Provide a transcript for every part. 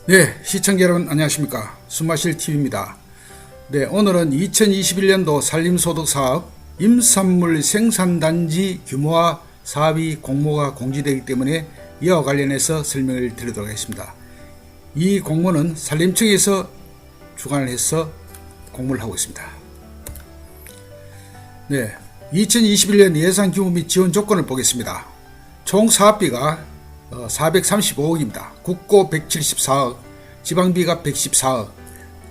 네, 시청자 여러분 안녕하십니까. 숨마실TV입니다. 네, 오늘은 2021년도 산림소득사업 임산물 생산단지 규모와 사업이 공모가 공지되기 때문에 이와 관련해서 설명을 드리도록 하겠습니다. 이 공모는 산림청에서 주관을 해서 공모를 하고 있습니다. 네, 2021년 예산 규모 및 지원 조건을 보겠습니다. 총 사업비가 435억입니다. 국고 174억, 지방비가 114억,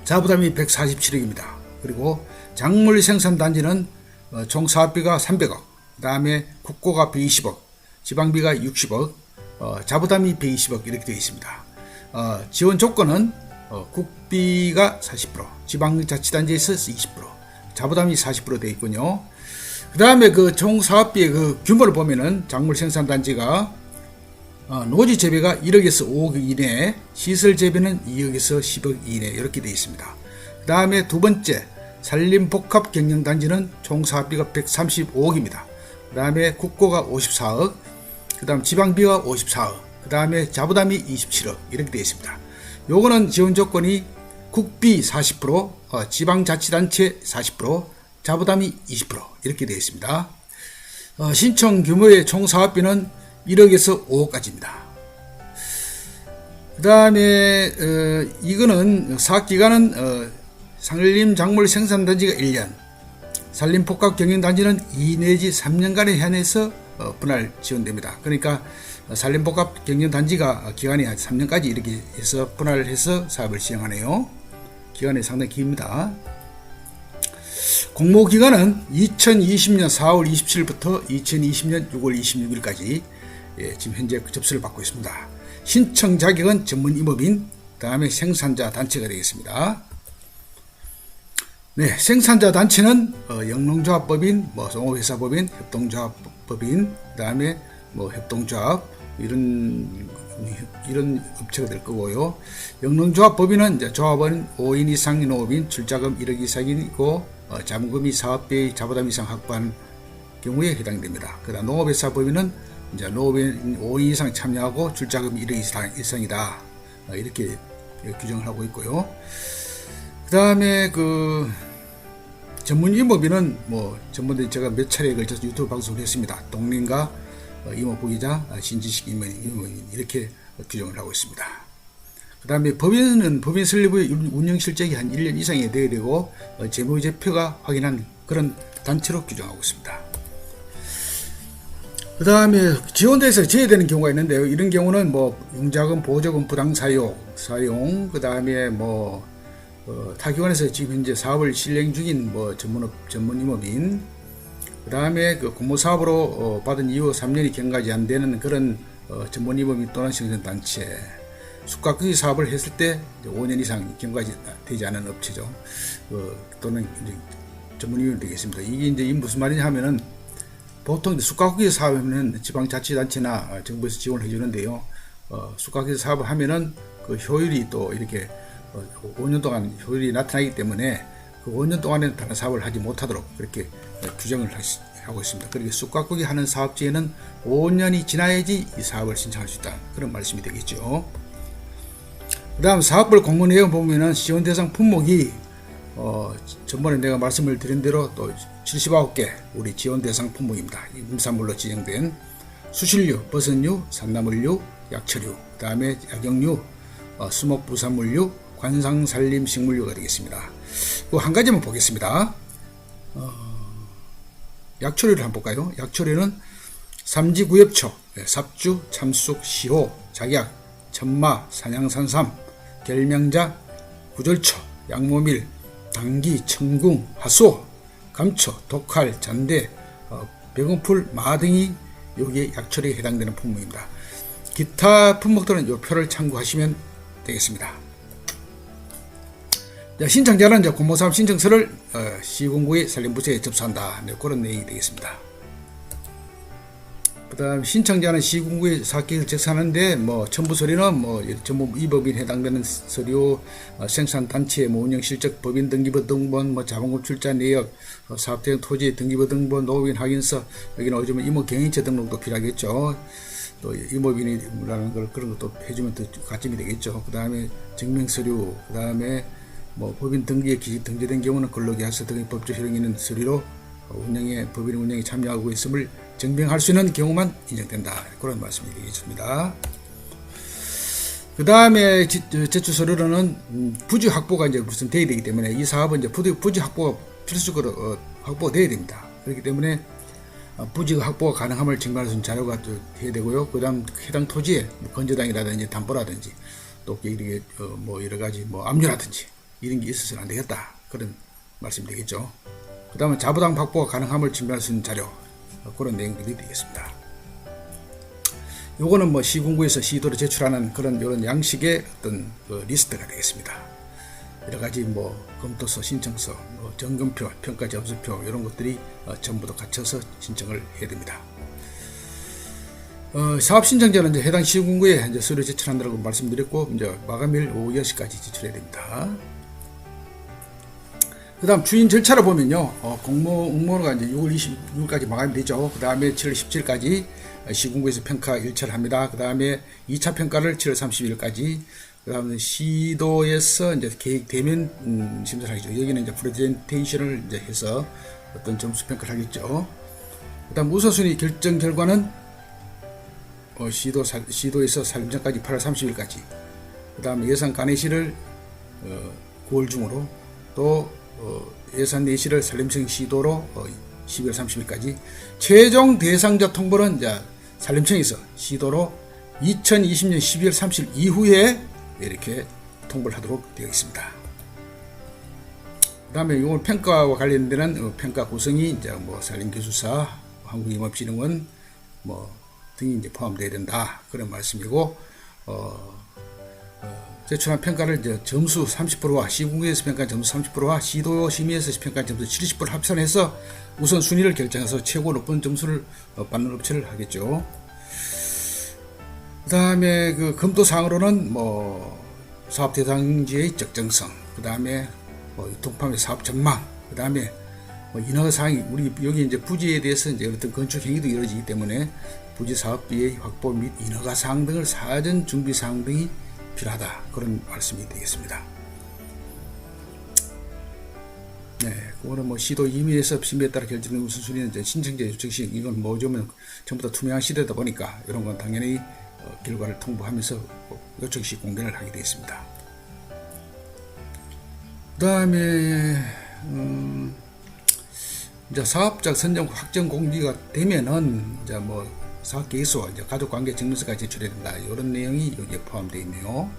자부담이 147억입니다. 그리고 작물 생산단지는 총 사업비가 300억, 그 다음에 국고가 120억, 지방비가 60억, 자부담이 120억 이렇게 되어 있습니다. 지원 조건은 국비가 40%, 지방자치단지에서 20%, 자부담이 40% 되어 있군요. 그 다음에 그 총 사업비의 그 규모를 보면은 작물 생산단지가 노지 재배가 1억에서 5억 이내, 시설 재배는 2억에서 10억 이내 이렇게 되어 있습니다. 그 다음에 두 번째 산림복합 경영단지는 총 사업비가 135억입니다. 그 다음에 국고가 54억, 그 다음 지방비가 54억, 그 다음에 자부담이 27억 이렇게 되어 있습니다. 요거는 지원 조건이 국비 40%, 지방자치단체 40%, 자부담이 20% 이렇게 되어 있습니다. 신청 규모의 총 사업비는 1억에서 5억까지입니다. 그 다음에 이거는 사업기간은 산림작물 생산단지가 1년, 산림복합 경영단지는 2 내지 3년간에 한해서 분할 지원됩니다. 그러니까 산림복합 경영단지가 기간이 한 3년까지 이렇게 해서 분할을 해서 사업을 시행하네요. 기간이 상당히 깁니다. 공모 기간은 2020년 4월 27일부터 2020년 6월 26일까지 지금 현재 접수를 받고 있습니다. 신청 자격은 전문 임업인, 다음에 생산자 단체가 되겠습니다. 네, 생산자 단체는 영농조합법인, 농업회사법인, 협동조합법인, 다음에 협동조합 이런 업체가 될 거고요. 영농조합법인은 이제 조합원 5인 이상 농업인, 출자금 1억 이상이고 자본금이 사업비 자부담 이상 확보한 경우에 해당됩니다. 그다음 농업회사법인은 이제 농업인 5인 이상 참여하고 출자금이 1억 이상이다 이렇게 규정을 하고 있고요. 그다음에 그 전문 임업인은 전문적인 제가 몇 차례에 걸쳐서 유튜브 방송을 했습니다. 동림가 임업 부기자, 신지식 임업인 이렇게 규정을 하고 있습니다. 그 다음에 법인은 법인 설립 후에 운영 실적이 한 1년 이상이 되어야 되고 재무제표가 확인한 그런 단체로 규정하고 있습니다. 그 다음에 지원대에서 제외되는 경우가 있는데요. 이런 경우는 융자금, 보조금, 부당 사용, 그 다음에 타기관에서 지금 현재 사업을 실행 중인 전문 임업인, 그 다음에 그 공모사업으로 받은 이후 3년이 경과지 안 되는 그런 전문 임업인 또는 생산단체, 숙각기 사업을 했을 때 5년 이상 경과지 되지 않은 업체죠. 또는 이제 전문 임업이 되겠습니다. 이게 이제 무슨 말이냐 하면은 보통 숙각기 사업하면은 지방자치단체나 정부에서 지원을 해주는데요. 숙각기 사업을 하면은 그 효율이 또 이렇게 5년 동안 효율이 나타나기 때문에 그 5년 동안에는 다른 사업을 하지 못하도록 그렇게 규정을 하고 있습니다. 그리고 쑥갓고기 하는 사업지에는 5년이 지나야지 이 사업을 신청할 수 있다. 그런 말씀이 되겠죠. 그 다음 사업별 공모 내용 보면은 지원 대상 품목이 전번에 내가 말씀을 드린 대로 또 79개 우리 지원 대상 품목입니다. 임산물로 지정된 수실류, 버섯류, 산나물류, 약초류, 그 다음에 약용류, 수목부산물류, 관상산림식물류가 되겠습니다. 그 한 가지만 보겠습니다. 약초류를 한번 볼까요? 약초류는 삼지구엽초, 삽주, 참쑥, 시호, 작약, 천마, 산양산삼, 결명자, 구절초, 양모밀, 당기, 청궁, 하수, 감초, 독칼, 잔대, 백운풀, 마 등이 여기에 약초류에 해당되는 품목입니다. 기타 품목들은 이 표를 참고하시면 되겠습니다. 신청자는 이제 공모사업 신청서를 시군구의 산림부서에 접수한다. 그런 내용이 되겠습니다. 그 다음 신청자는 시군구에 사업계획을 작성하는데 첨부 서류는 전부 이법인 해당되는 서류, 생산단체 운영 실적, 법인 등기부 등본, 자본금 출자 내역, 사업대행 토지 등기부 등본, 노무인 확인서, 여기는 요즘은 임업 경영체 등록도 필요하겠죠. 또 임업인이라는 걸 그런 것도 해주면 더 가점이 되겠죠. 그 다음에 증명서류, 그 다음에 뭐 법인 등기에 등재된 경우는 근로계약서 등의 법적 효력이 있는 서류로 법인 운영에 참여하고 있음을 증명할 수 있는 경우만 인정된다. 그런 말씀이 되겠습니다. 그 다음에 제출 서류로는 부지 확보가 이제 우선 돼야 되기 때문에 이 사업은 이제 부지 확보가 필수적으로 확보가 돼야 됩니다. 그렇기 때문에 부지 확보가 가능함을 증명할 수 있는 자료가 해야 되고요. 그 다음 해당 토지에 건저당이라든지 담보라든지 또 이렇게 뭐 여러 가지 뭐 압류라든지 이런 게 있어서는 안 되겠다. 그런 말씀이 되겠죠. 그 다음에 자부담 확보가 가능함을 증명할 수 있는 자료, 그런 내용들이 되겠습니다. 요거는 뭐 시군구에서 시도로 제출하는 그런 이런 양식의 어떤 리스트가 되겠습니다. 여러 가지 뭐 검토서, 신청서, 뭐 점검표, 평가 점수표 이런 것들이 전부 다 갖춰서 신청을 해야 됩니다. 사업 신청자는 이제 해당 시군구에 이제 서류 제출한다고 말씀드렸고, 이제 마감일 오후 10시까지 제출해야 됩니다. 그 다음 추진 절차를 보면요, 공모가 이제 6월 26일까지 마감이 되죠. 그 다음에 7월 17일까지 시군구에서 평가 1차를 합니다. 그 다음에 2차 평가를 7월 30일까지, 그 다음에 시도에서 이제 계획되면 심사를 하겠죠. 여기는 이제 프레젠테이션을 이제 해서 어떤 점수 평가를 하겠죠. 그 다음 우선순위 결정 결과는 시도에서 산림청까지 8월 30일까지, 그 다음에 예산 간회시를 9월 중으로, 또 예산 내시를 산림청 시도로 12월 30일까지, 최종 대상자 통보는 이제 산림청에서 시도로 2020년 12월 30일 이후에 이렇게 통보를 하도록 되어 있습니다. 그 다음에 이건 평가와 관련되는 평가 구성이 이제 뭐 산림기술사, 한국임업진흥원 뭐 등이 이제 포함되어야 된다. 그런 말씀이고, 제출한 평가를 이제 점수 30%와 시군구에서 평가한 점수 30%와 시도 심의에서 평가한 점수 70% 합산해서 우선 순위를 결정해서 최고 높은 점수를 받는 업체를 하겠죠. 그 다음에 그 검토 사항으로는 뭐 사업 대상지의 적정성, 그 다음에 뭐 유통판매 사업 전망, 그 다음에 뭐 인허가 사항이 우리 여기 이제 부지에 대해서 이제 어떤 건축 행위도 이루어지기 때문에 부지 사업비의 확보 및 인허가 사항 등을 사전 준비 사항 등이 필요하다. 그런 말씀이 되겠습니다. 네, 그거는 뭐 시도 임의에서 심의에 따라 결정된 우선순위는 이제 신청자 요청시, 이건 뭐 요즘은 전부 다 투명한 시대다 보니까 이런 건 당연히 결과를 통보하면서 요청시 공개를 하게 되어 있습니다. 그 다음에 이제 사업자 선정 확정 공지가 되면은 이제 뭐 사업 계획서, 이제 가족관계 증명서까지 제출해야 된다. 이런 내용이 여기에 포함되어 있네요.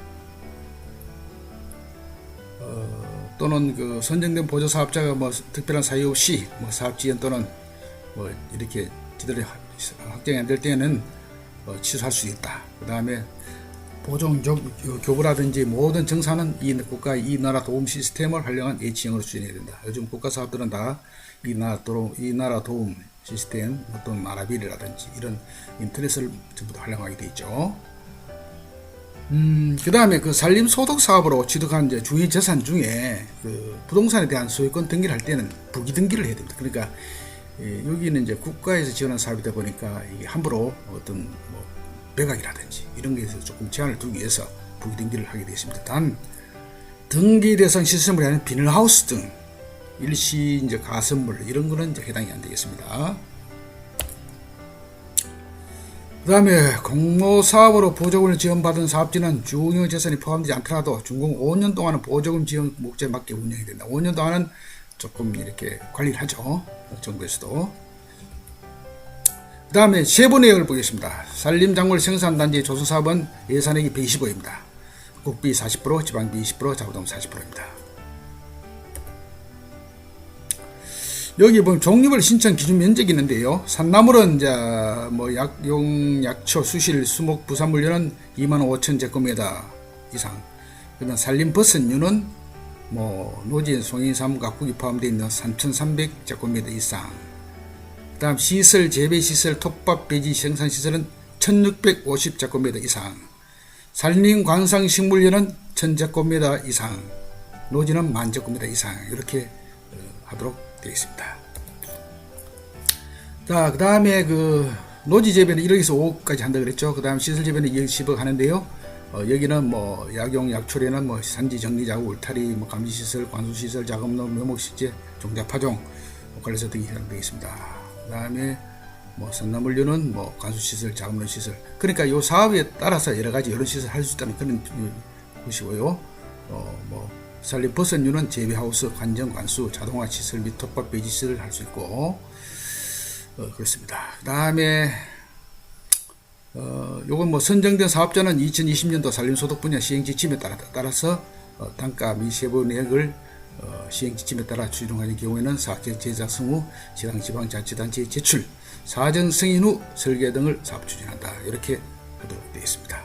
또는 그 선정된 보조 사업자가 뭐 특별한 사유 없이 뭐 사업 지연 또는 뭐 이렇게 지들이 확정이 안 될 때는 취소할 수 있다. 그 다음에 보종 교부라든지 모든 정산은 이 국가의 이 나라 도움 시스템을 활용한 H형으로 추진해야 된다. 요즘 국가 사업들은 다 이 나라 도움 시스템, 어떤 마라빌이라든지 이런 인터넷을 전부 다 활용하게 되어 있죠. 그 다음에 그 산림소득 사업으로 취득한 이제 주의 재산 중에 그 부동산에 대한 소유권 등기를 할 때는 부기 등기를 해야 됩니다. 그러니까 여기는 이제 국가에서 지원한 사업이다 보니까 이게 함부로 어떤 뭐 매각이라든지 이런 것에서 조금 제한을 두기 위해서 부기 등기를 하게 되어 있습니다. 단 등기 대상 시스템을 하는 비닐하우스 등 일시 이제 가선물 이런 거는 이제 해당이 안 되겠습니다. 그 다음에 공모사업으로 보조금을 지원받은 사업지는 주운영 재산이 포함되지 않더라도 준공 5년 동안은 보조금 지원 목적에 맞게 운영이 된다. 5년 동안은 조금 이렇게 관리를 하죠. 정부에서도. 그 다음에 세부 내용을 보겠습니다. 산림작물 생산단지 조성사업은 예산액이 125입니다. 국비 40%, 지방비 20%, 자부담 40%입니다. 여기 보면 종류별 신청 기준 면적이 있는데요. 산나물은 이제 뭐 약용, 약초, 수실, 수목, 부산물류는 25,000 제곱미터 이상. 그다음 산림버섯류는 뭐 노진, 송인삼, 가꾸기 포함되어 있는 3,300 제곱미터 이상. 그다음 시설, 재배시설, 톱밥, 배지 생산시설은 1,650 제곱미터 이상. 산림관상식물류는 1,000 제곱미터 이상. 노지는 10,000 제곱미터 이상. 이렇게 하도록 되어 있습니다. 자, 그 다음에 그 노지 재배는 1억에서 5억까지 한다 그랬죠. 그 다음 시설 재배는 2억, 10억 하는데요. 여기는 뭐 약용, 약초리는 뭐 산지 정리 작업, 울타리, 뭐 감지 시설, 관수 시설, 작업로, 묘목 식재, 종자 파종, 관리사 등이 해당되겠습니다. 그 다음에 뭐 산나물류는 뭐 관수 시설, 작업로 시설. 그러니까 이 사업에 따라서 여러 가지 이런 시설 할 수 있다는 그런 것이고요. 뭐 산림 버섯류는 재배하우스, 관정, 관수, 자동화 시설 및 톱밥 배지 시설을 할 수 있고 그렇습니다. 그 다음에 요건 뭐 선정된 사업자는 2020년도 산림소득 분야 시행지침에 따라서 단가 및 세부 내역을 시행지침에 따라 추진하는 경우에는 사업계획 제작 승후 지방자치단체에 제출, 사정 승인 후 설계 등을 사업 추진한다. 이렇게 하도록 되어 있습니다.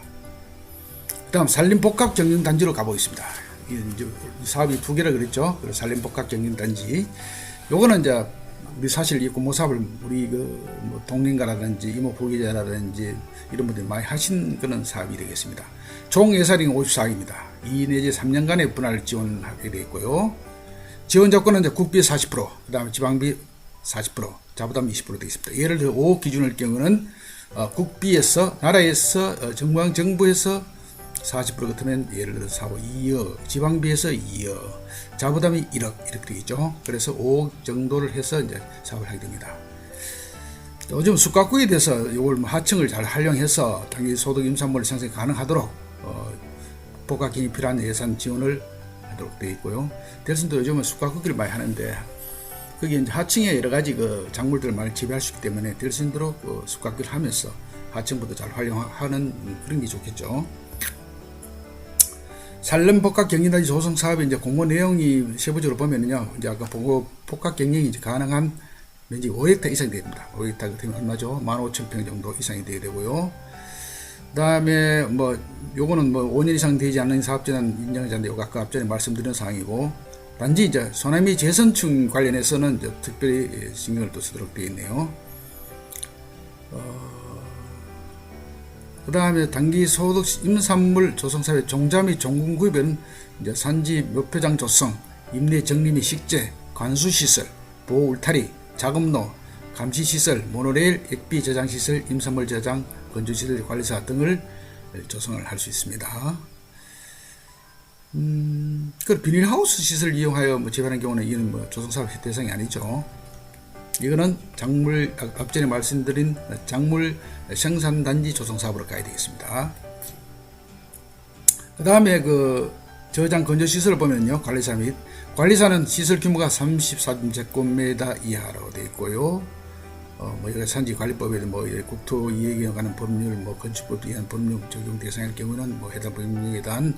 그 다음 산림복합경영단지로 가보겠습니다. 이제 사업이 두 개라 그랬죠. 그래서 산림복합경영단지. 요거는 이제 우리 사실 이 공모사업을 우리 뭐 동린가라든지 이모 부기자라든지 이런 분들이 많이 하신 그런 사업이 되겠습니다. 총 예산이 54억입니다. 2 내지 3년간의 분할 지원하게 되어 있고요. 지원 조건은 이제 국비 40%, 그 다음에 지방비 40%, 자부담 20% 되겠습니다. 예를 들어 5억 기준일 경우는 국비에서 나라에서 정부에서 40% 같으면 예를 들어서 2억, 지방비에서 2억, 자부담이 1억 이렇게 되겠죠. 그래서 5억 정도를 해서 이제 사업을 하게 됩니다. 요즘 숙각국에 대해서 이걸 하청을 잘 활용해서 당기 소득 임산물 생산이 가능하도록 복합경이 필요한 예산 지원을 하도록 되어 있고요. 대선도 요즘은 숙각국기를 많이 하는데 거기에 이제 하청에 여러 가지 그 작물들을 많이 재배할 수 있기 때문에 될 수 있도록 숙각기를 하면서 하청부터 잘 활용하는 그런 게 좋겠죠. 산림복합경영단지 조성 사업의 이제 공모 내용이 세부적으로 보면은요, 이제 아까 복합 경영이 가능한 면적 5헥타 이상이 됩니다. 5헥타 같으면 얼마죠? 15,000평 정도 이상이 되어야 되고요. 그 다음에 뭐 요거는 뭐 5년 이상 되지 않는 사업자는 인정하지 않는데, 요거 아까 앞전에 말씀드린 사항이고, 단지 이제 소나미 재선충 관련해서는 이제 특별히 신경을 또 쓰도록 되어 있네요. 그 다음에 단기 소득 임산물 조성사업의 종자 및 종군 구입은 이제 산지 묘표장 조성, 임내 정리 및 식재, 관수시설, 보호 울타리, 작업로, 감시시설, 모노레일, 액비 저장시설, 임산물 저장, 건조시설 관리사 등을 조성을 할 수 있습니다. 그 비닐하우스 시설을 이용하여 뭐 재배하는 경우는 이는 뭐 조성사업 대상이 아니죠. 이거는 작물, 앞전에 말씀드린 작물 생산단지 조성사업으로 가야 되겠습니다. 그 다음에 그 저장 건조시설을 보면요, 관리사는 시설 규모가 34제곱미터 이하로 되어 있고요. 뭐 여기 산지관리법에도 뭐 국토 이익에 관한 법률, 뭐 건축법에 의한 법률 적용 대상일 경우는 뭐 해당 법률에 대한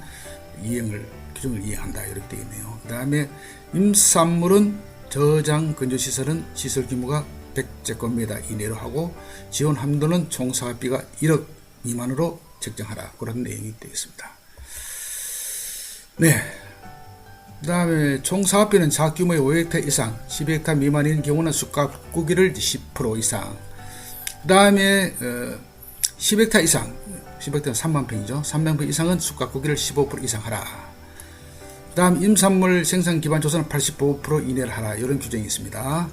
규정을 이행한다 이렇게 되어 있네요. 그 다음에 임산물은 저장 건조시설은 시설 규모가 100제곱미터 이내로 하고 지원 한도는 총 사업비가 1억 미만으로 책정하라, 그런 내용이 되겠습니다. 네. 그 다음에 총 사업비는 사업 규모의 5헥타 이상, 10헥타 미만인 경우는 숙각구기를 10% 이상. 그 다음에 10헥타 이상, 10헥타는 3만평이죠. 3만평 이상은 숙각구기를 15% 이상 하라. 그 다음 임산물 생산 기반 조선은 85% 이내를 하라, 이런 규정이 있습니다.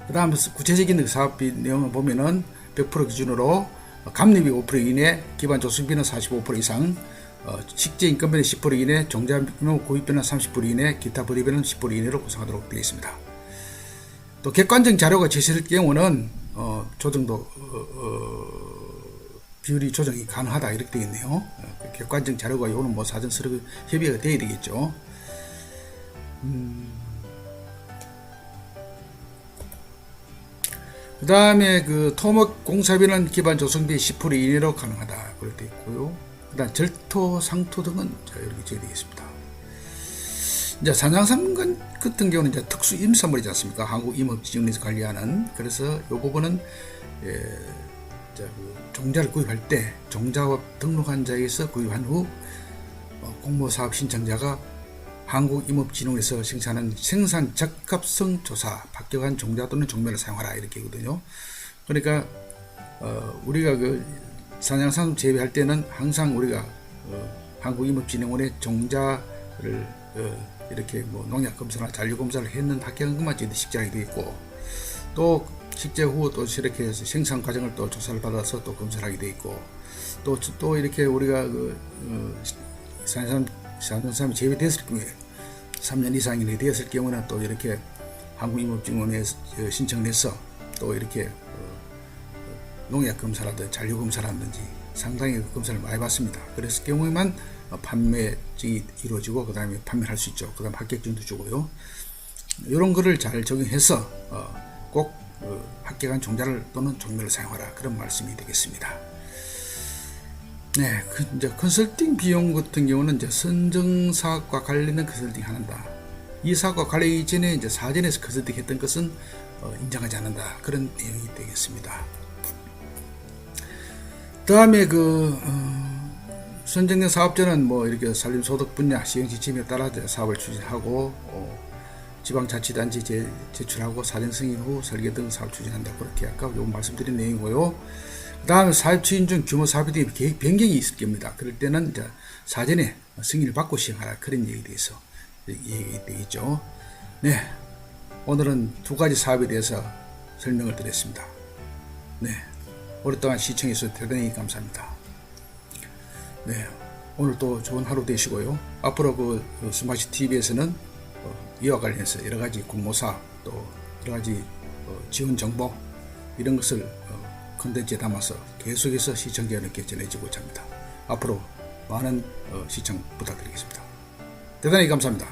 그 다음 구체적인 사업비 내용을 보면은 100% 기준으로 감리비 5% 이내, 기반 조성비는 45% 이상, 식재 인건비는 10% 이내, 종자비는 구입비는 30% 이내, 기타 부대비는 10% 이내로 구성하도록 되어 있습니다. 또 객관적 자료가 제시될 경우는 조정도 비율이 조정이 가능하다 이렇게 되어 있네요. 객관적 자료가 이거는 뭐 사전 서류 협의가 되어야 되겠죠. 그 다음에 그 토목 공사비는 기반 조성비 10% 이내로 가능하다 그렇게 되어 있고요. 그 다음 절토, 상토 등은 이렇게 제외되겠습니다. 이제 산양삼 같은 경우는 이제 특수 임산물이지 않습니까? 한국임업지원에서 관리하는. 그래서 이 부분은 종자를 구입할 때 종자업 등록한 자에서 구입한 후 공모사업 신청자가 한국임업진흥원에서 생산하는 생산 적합성 조사 합격한 종자 또는 종면을 사용하라 이렇게 하거든요. 그러니까 우리가 그 산양산업 재배할 때는 항상 우리가 한국임업진흥원의 종자를 이렇게 뭐 농약 검사나 잔류 검사를 했는 합격한 것만 저희들 식재하게 되어 있고, 또 식재 후 또 이렇게 해서 생산 과정을 또 조사를 받아서 또 검사를 하게 돼 있고, 또 이렇게 우리가 산전수감이 제외됐을 경우에 3년 이상이 되었을 경우는 또 이렇게 한국임업증원에 신청을 해서 또 이렇게 농약 검사라든지 잔류 검사라든지 상당히 검사를 많이 받습니다. 그랬을 경우에만 판매증이 이루어지고 그 다음에 판매를 할 수 있죠. 그 다음 합격증도 주고요. 이런 거를 잘 적용해서 꼭 합격한 종자를 또는 종묘를 사용하라, 그런 말씀이 되겠습니다. 네, 이제 컨설팅 비용 같은 경우는 이제 선정 사업과 관련된 컨설팅 한다. 이 사업과 관련 이전에 이제 사전에서 컨설팅 했던 것은 인정하지 않는다, 그런 내용이 되겠습니다. 다음에 선정된 사업자는 뭐 이렇게 산림소득 분야 시행 지침에 따라 사업을 추진하고 지방자치단체 제출하고 사전 승인 후 설계 등 사업 추진한다, 그렇게 아까 요 말씀드린 내용이고요. 그 다음에 사업 추진 중 규모 사업에 대해 계획 변경이 있을 겁니다. 그럴 때는 이제 사전에 승인을 받고 시행하라, 그런 얘기에 대해서 얘기 되겠죠. 네, 오늘은 두 가지 사업에 대해서 설명을 드렸습니다. 네, 오랫동안 시청해 주셔서 대단히 감사합니다. 네, 오늘 또 좋은 하루 되시고요. 앞으로 스마시 TV에서는 이와 관련해서 여러 가지 공모사, 또 여러 가지 지원 정보, 이런 것을 콘텐츠에 담아서 계속해서 시청자 여러분께 전해지고자 합니다. 앞으로 많은 시청 부탁드리겠습니다. 대단히 감사합니다.